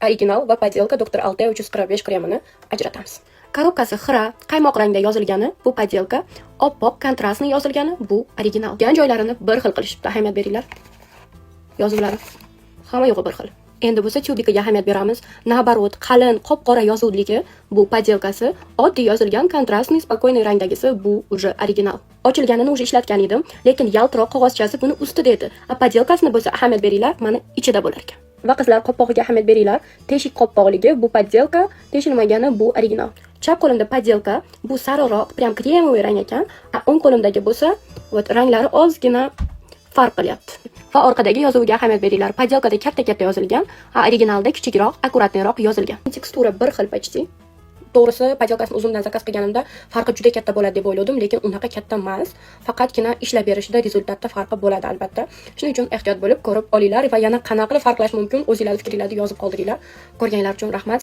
original va podelka Dr. Altay 345 kremini ajratamiz. Korobkasi xira, qaymoq rangda yozilgani bu podelka, oppoq kontrastni yozilgani bu original. Gan joylarini bir xil qilishibdi. Ahamiyat beringlar. Yozuvlari hamma yo'g'i bir xil. Endi bo'lsa tyubikaga ahamiyat beramiz. Nabarot, qalin, qop-qora yozuvligi bu podelkasi, oddiy yozilgan kontrastni spokойный rangdagisi bu уже original. Ochilganini уже ishlatgan edim, lekin yaltiroq qog'ozchasi buni ustida edi. Podelkasini bo'lsa ahamiyat beringlar, mana ichida bo'lar ekan. Va qizlar qo'ppog'iga ahamiyat beringlar. Teshik qo'ppog'ligi bu podelka, teshilmagani bu original. Chap qo'limda podelka, bu sariroq, prям kremoviy rang ekan. O'ng qo'limdagi bo'lsa, ranglari ozgina farq qilyapti. Va orqadagi yozuviga ahamiyat beringlar. Podelkada katta-katta yozilgan, originalda kichikroq, akkuratliroq yozilgan. Tekstura bir xil почти. To'g'risi, podelkasini o'zimdan zakaz qilganimda farqi juda katta bo'ladi deb o'yladim, lekin unaqa katta emas. Faqatgina ishlab berishida rezultatda farqi bo'ladi albatta. Shuning uchun ehtiyot bo'lib ko'rib olinglar va yana qanaqa qilib farqlash mumkin, o'zingizning fikringizni yozib qoldiringlar. Ko'rganlar uchun rahmat.